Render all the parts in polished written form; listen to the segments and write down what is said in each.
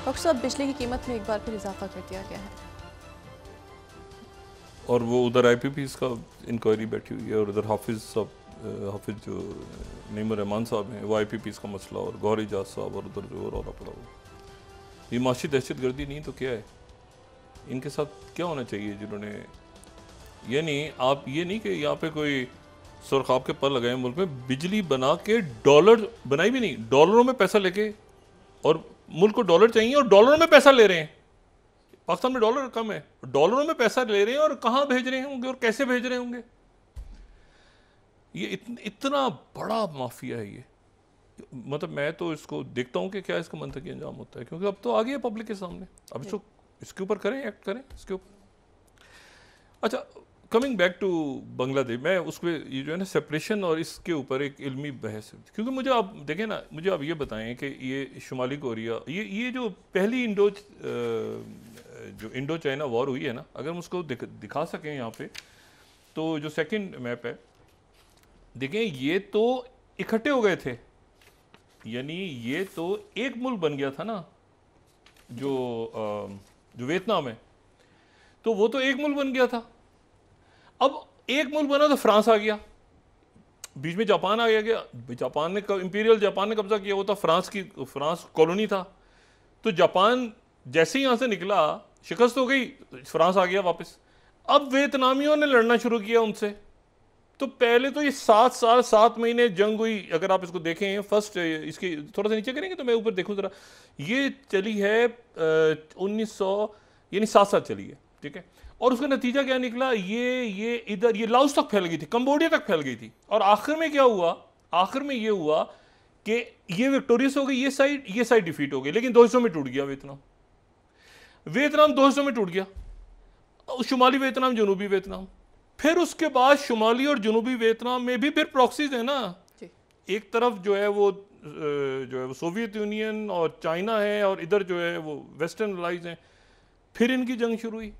Doctor साहब, बिजली की कीमत में एक बार फिर इजाफा कर दिया गया है और वो उधर IPPs का इंक्वायरी बैठी हुई है और उधर हाफिज साहब, हाफिज जो नईमुर रहमान साहब हैं, वो IPPs का मसला और गौहर एजाज साहब और उधर जो रौला पड़ा हुआ। ये माशी दहशत गर्दी नहीं तो क्या है? इनके साथ क्या होना चाहिए जिन्होंने, ये नहीं, आप ये नहीं कि यहाँ पे कोई सुरखाब के पर लगाए मुल्क में बिजली बना के डॉलर बनाई भी नहीं, डॉलरों में पैसा लेके, और मुल्क को डॉलर चाहिए और डॉलरों में पैसा ले रहे हैं। पाकिस्तान में डॉलर कम है, डॉलरों में पैसा ले रहे हैं और कहाँ भेज रहे होंगे और कैसे भेज रहे होंगे? ये इतना बड़ा माफिया है ये। मतलब मैं तो इसको देखता हूँ कि क्या इसका मंतकी अंजाम होता है, क्योंकि अब तो आ गया पब्लिक के सामने। अब इसको इसके ऊपर करें, एक्ट करें इसके ऊपर। अच्छा, कमिंग बैक टू बांग्लादेश, मैं उसमें ये जो है ना सेपरेशन और इसके ऊपर एक इल्मी बहस है, क्योंकि मुझे आप देखें ना, मुझे आप ये बताएं कि ये शुमाली कोरिया, ये जो पहली जो इंडो चाइना वॉर हुई है ना, अगर हम उसको दिखा सकें यहाँ पे, तो जो सेकंड मैप है देखें, ये तो इकट्ठे हो गए थे, यानी ये तो एक मुल्क बन गया था ना, जो वियतनाम है, तो वो तो एक मुल्क बन गया था। अब एक मुल्क बना तो फ्रांस आ गया, बीच में जापान आ गया। जापान ने इंपीरियल जापान ने कब्जा किया, वो था फ्रांस कॉलोनी था। तो जापान जैसे ही यहां से निकला, शिकस्त हो गई, फ्रांस आ गया वापस। अब वियतनामियों ने लड़ना शुरू किया उनसे। तो पहले तो ये 7 साल 7 महीने जंग हुई। अगर आप इसको देखें, फर्स्ट इसके थोड़ा सा नीचे करेंगे तो मैं ऊपर देखूं जरा, ये चली है 1900, यानी 7 साल चली है, ठीक है। और उसका नतीजा क्या निकला, ये इधर ये लाओस तक फैल गई थी, कंबोडिया तक फैल गई थी। और आखिर में क्या हुआ, आखिर में ये हुआ कि ये विक्टोरियस हो गई, ये साइड डिफीट हो गई, लेकिन 2 हिस्सों में टूट गया वियतनाम 2 हिस्सों में टूट गया, शुमाली वियतनाम, जनूबी वियतनाम। फिर उसके बाद शुमाली और जनूबी वियतनाम में भी फिर प्रॉक्सीज है ना, एक तरफ जो है वो सोवियत यूनियन और चाइना है, और इधर जो है वो वेस्टर्न अलाइज हैं। फिर इनकी जंग शुरू हुई।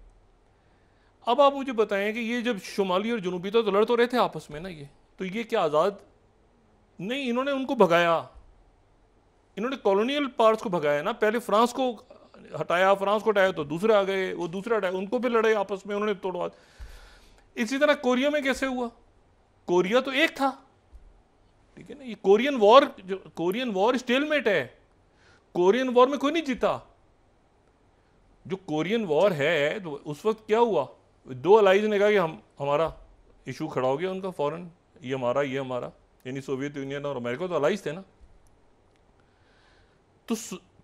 अब आप मुझे बताएं कि ये जब शुमाली और जनूबी तो लड़ तो रहे थे आपस में ना, ये तो ये क्या आज़ाद नहीं, इन्होंने उनको भगाया, इन्होंने कॉलोनियल पार्ट्स को भगाया ना। पहले फ्रांस को हटाया, फ्रांस को हटाया तो दूसरे आ गए, वो दूसरे हटाए, उनको भी लड़े आपस में, उन्होंने तोड़वा। इसी तरह कोरिया में कैसे हुआ, कोरिया तो एक था, ठीक है ना। ये कोरियन वॉर स्टेलमेट है, कोरियन वॉर में कोई नहीं जीता। जो कोरियन वॉर है, तो उस वक्त क्या हुआ, 2 अलाइज ने कहा कि हमारा इशू खड़ा हो गया उनका फौरन, ये हमारा, यानी सोवियत यूनियन और अमेरिका तो अलाइज थे ना। तो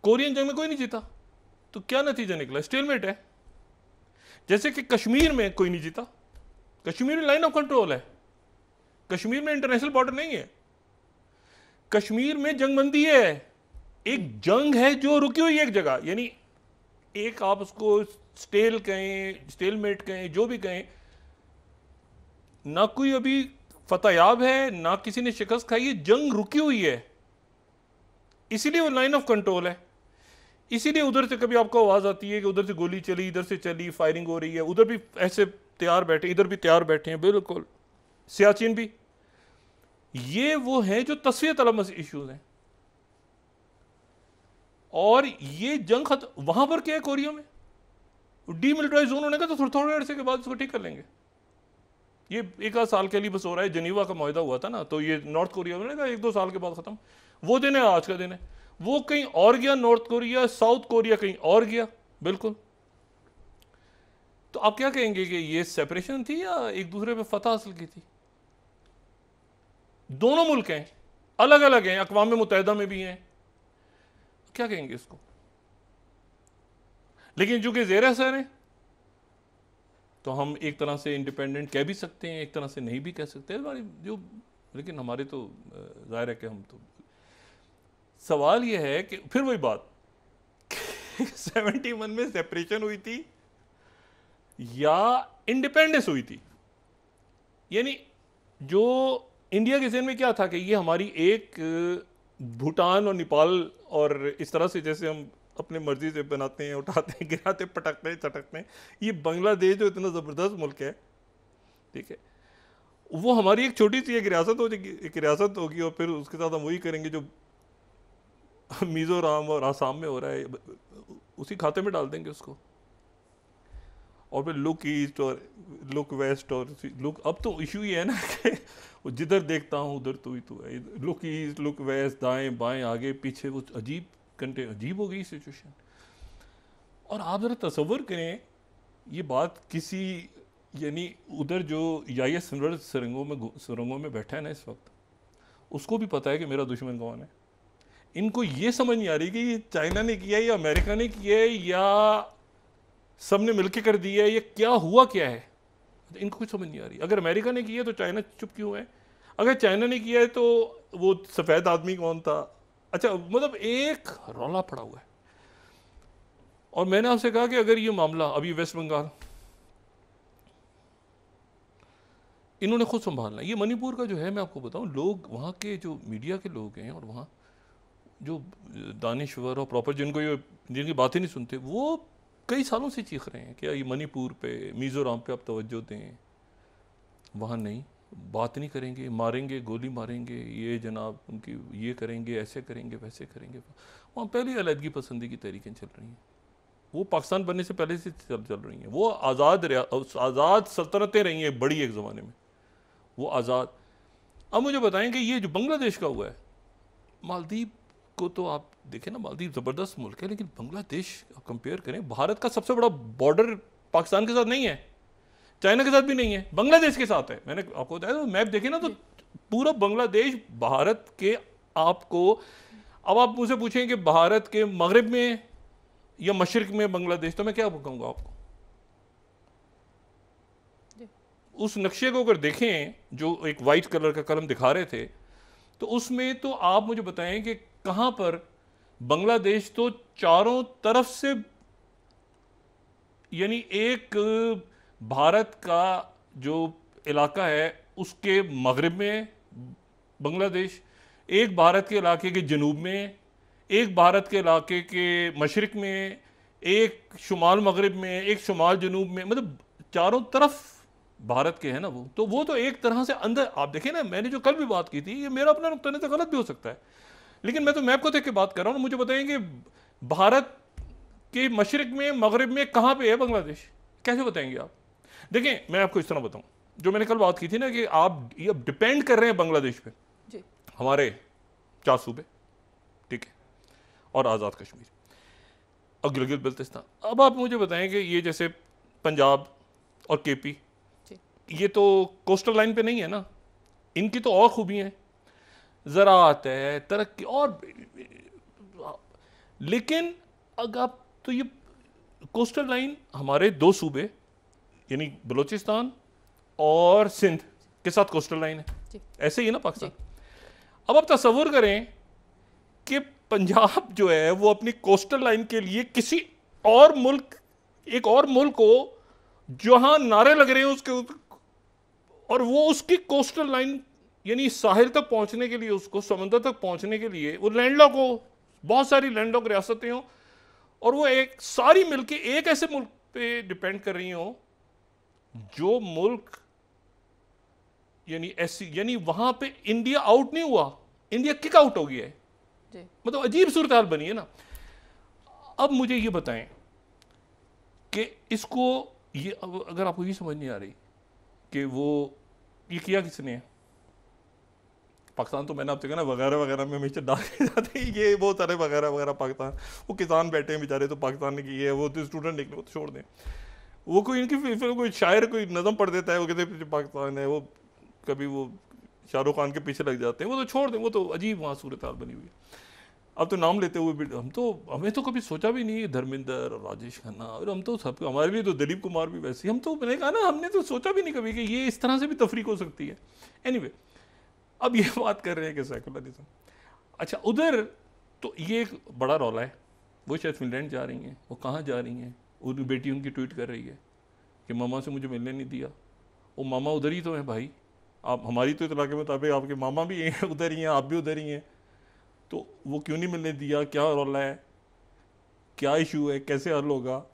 कोरियन जंग में कोई नहीं जीता, तो क्या नतीजा निकला, स्टेलमेट है। जैसे कि कश्मीर में कोई नहीं जीता, कश्मीर में लाइन ऑफ कंट्रोल है, कश्मीर में इंटरनेशनल बॉर्डर नहीं है, कश्मीर में जंगबंदी है, एक जंग है जो रुकी हुई है एक जगह, यानी एक आप उसको स्टेल कहें, स्टेलमेट कहें, जो भी कहें, ना कोई अभी फतहयाब है, ना किसी ने शिकस्त खाई है, जंग रुकी हुई है, इसीलिए वो लाइन ऑफ कंट्रोल है। इसीलिए उधर से कभी आपको आवाज आती है कि उधर से गोली चली, इधर से चली, फायरिंग हो रही है, उधर भी ऐसे तैयार बैठे, इधर भी तैयार बैठे हैं, बिल्कुल सियाचिन भी। ये वो है जो तस्वीर तलब इश्यूज हैं। और ये जंग खत्म वहां पर क्या है, कोरिया में डीमिलिटराइज जोन होने का, तो थोड़े अरसे के बाद इसको ठीक कर लेंगे। ये 1 साल के लिए बस हो रहा है, जनीवा का मुआहदा हुआ था ना, तो ये नॉर्थ कोरिया में 1-2 साल के बाद खत्म। वो दिन है, आज का दिन है, वो कहीं और गया नॉर्थ कोरिया, साउथ कोरिया कहीं और गया, बिल्कुल। तो आप क्या कहेंगे कि ये सेपरेशन थी या एक दूसरे पे फतह हासिल की थी? दोनों मुल्क हैं, अलग अलग हैं, अक़वाम मुत्तहिदा में भी हैं, क्या कहेंगे इसको? लेकिन चूंकि ज़ेर असर है, तो हम एक तरह से इंडिपेंडेंट कह भी सकते हैं, एक तरह से नहीं भी कह सकते हमारी जो, लेकिन हमारे तो जाहिर है कि हम तो, सवाल यह है कि फिर वही बात 71 में सेपरेशन हुई थी या इंडिपेंडेंस हुई थी। यानी जो इंडिया के ज़हन में क्या था कि ये हमारी एक भूटान और नेपाल, और इस तरह से जैसे हम अपने मर्जी से बनाते हैं, उठाते हैं, गिराते, पटकते हैं, चटकते हैं, ये बांग्लादेश जो इतना ज़बरदस्त मुल्क है, ठीक है, वो हमारी एक छोटी सी एक रियासत होगी, और फिर उसके साथ हम वही करेंगे जो मिज़ोरम और आसाम में हो रहा है। उसी खाते में डाल देंगे उसको, और फिर लुक ईस्ट और लुक वेस्ट और लुक, अब तो इशू ये है ना कि वो जिधर देखता हूँ उधर तू ही तू है, लुक ईस्ट लुक वेस्ट, दाएं बाएं आगे पीछे, वो अजीब हो गई सिचुएशन। और आप जरा तसव्वुर करें ये बात, किसी यानी उधर जो या सुरंगों में बैठा है ना इस वक्त, उसको भी पता है कि मेरा दुश्मन कौन है। इनको ये समझ नहीं आ रही कि ये चाइना ने किया है या अमेरिका ने किया है या सबने मिलकर कर दिया है, ये क्या हुआ क्या है, इनको कुछ समझ नहीं आ रही। अगर अमेरिका ने किया है तो चाइना चुप क्यों है, अगर चाइना ने किया है तो वो सफ़ेद आदमी कौन था। अच्छा, मतलब एक रौला पड़ा हुआ है। और मैंने आपसे कहा कि अगर ये मामला अभी वेस्ट बंगाल इन्होंने खुद संभालना है, ये मणिपुर का जो है, मैं आपको बताऊं, लोग वहाँ के जो मीडिया के लोग हैं और वहाँ जो दानिश्वर और प्रॉपर जिनकी बातें नहीं सुनते, वो कई सालों से चीख रहे हैं कि ये मणिपुर पे मिज़ोरम पे आप तवज्जो दें, वहाँ नहीं, बात नहीं करेंगे, मारेंगे, गोली मारेंगे, ये जनाब उनकी ये करेंगे, ऐसे करेंगे, वैसे करेंगे। वहाँ पहले अलहदगी पसंदी की तहरीकें चल रही हैं, वो पाकिस्तान बनने से पहले से चल रही हैं। वो आज़ाद सल्तनतें रही हैं बड़ी एक ज़माने में, वो आज़ाद। अब मुझे बताएं कि ये जो बांग्लादेश का हुआ है, मालदीव को तो आप देखें ना, मालदीव ज़बरदस्त मुल्क है, लेकिन बांग्लादेश कंपेयर करें, भारत का सबसे बड़ा बॉर्डर पाकिस्तान के साथ नहीं है, चाइना के साथ भी नहीं है, बांग्लादेश के साथ है। मैंने आपको बताया, तो मैप देखें ना, तो पूरा बांग्लादेश भारत के आपको, अब आप मुझसे पूछें कि भारत के मगरिब में या मशरिक में बांग्लादेश, तो मैं क्या कहूँगा आपको। उस नक्शे को अगर देखें जो एक वाइट कलर का कलम दिखा रहे थे, तो उसमें तो आप मुझे बताएं कि कहाँ पर बांग्लादेश तो चारों तरफ से, यानी एक भारत का जो इलाका है उसके मगरिब में बांग्लादेश, एक भारत के इलाके के जनूब में, एक भारत के इलाके के मशरिक में, एक शुमाल मगरिब में, एक शुमाल जनूब में, मतलब चारों तरफ भारत के है ना वो। तो वो तो एक तरह से अंदर, आप देखें ना, मैंने जो कल भी बात की थी, ये मेरा अपना नुक्ता नज़र गलत भी हो सकता है, लेकिन मैं तो मैप को देख के बात कर रहा हूँ। मुझे बताएं कि भारत के मशरिक में मगरिब में कहाँ पे है बांग्लादेश, कैसे बताएंगे आप। देखें, मैं आपको इस तरह बताऊँ, जो मैंने कल बात की थी ना कि आप ये डिपेंड कर रहे हैं बांग्लादेश पे जी। हमारे 4 सूबे, ठीक है, और आज़ाद कश्मीर और गिलगित बल्तिस्तान। अब आप मुझे बताएं कि ये जैसे पंजाब और केपी, ये तो कोस्टल लाइन पे नहीं है ना, इनकी तो और खूबियाँ हैं, ज़राअत है, तरक्की और, लेकिन अगर आप तो ये कोस्टल लाइन हमारे 2 सूबे यानी बलूचिस्तान और सिंध के साथ कोस्टल लाइन है, ऐसे ही है ना पाकिस्तान। अब आप तसव्वुर करें कि पंजाब जो है वो अपनी कोस्टल लाइन के लिए किसी और मुल्क, एक और मुल्क को जहां नारे लग रहे हैं उसके, और वो उसकी कोस्टल लाइन यानी साहिल तक पहुंचने के लिए, उसको समंदर तक पहुंचने के लिए, वो लैंडलॉक हो, बहुत सारी लैंडलॉक रियासतें हों, और वो एक सारी मिलके एक ऐसे मुल्क पे डिपेंड कर रही हो जो मुल्क यानी ऐसी, यानी वहां पे इंडिया आउट नहीं हुआ, इंडिया किक आउट हो गया है। मतलब अजीब सूरत हाल बनी है ना। अब मुझे ये बताएं कि इसको, ये अगर आपको ये समझ नहीं आ रही कि वो ये किया किसने है, पाकिस्तान तो मैंने आपसे कहा ना वगैरह वगैरह में हमेशा डाल के जाते हैं, ये बहुत सारे वगैरह वगैरह पाकिस्तान, वो किसान बैठे हैं बेचारे, तो पाकिस्तान ने की है, वो तो स्टूडेंट निकले, वो तो छोड़ दें, वो कोई इनकी कोई शायर कोई नज़म पढ़ देता है, वो कहते पाकिस्तान है, वो कभी वो शाहरुख खान के पीछे लग जाते हैं, वो तो छोड़ दें, वो तो अजीब वहाँ सूरत हाल बनी हुई है। अब तो नाम लेते हुए भी हमें तो कभी सोचा भी नहीं, धर्मेंद्र और राजेश खन्ना, और हम तो सब, हमारे भी तो दिलीप कुमार भी वैसे, हम तो, मैंने कहा ना, हमने तो सोचा भी नहीं कभी कि ये इस तरह से भी तफरीक हो सकती है। एनीवे, अब ये बात कर रहे हैं कि सेकुलरिज्म, अच्छा उधर तो ये एक बड़ा रौला है, वो शायद फिनलैंड जा रही हैं, वो कहाँ जा रही हैं, उनकी बेटी उनकी ट्वीट कर रही है कि मामा से मुझे मिलने नहीं दिया। वो मामा उधर ही तो हैं भाई, आप हमारी तो इतला के मुताबिक आपके मामा भी हैं उधर ही हैं, आप भी उधर ही हैं, तो वो क्यों नहीं मिलने दिया, क्या रौला है, क्या इशू है, कैसे हल होगा।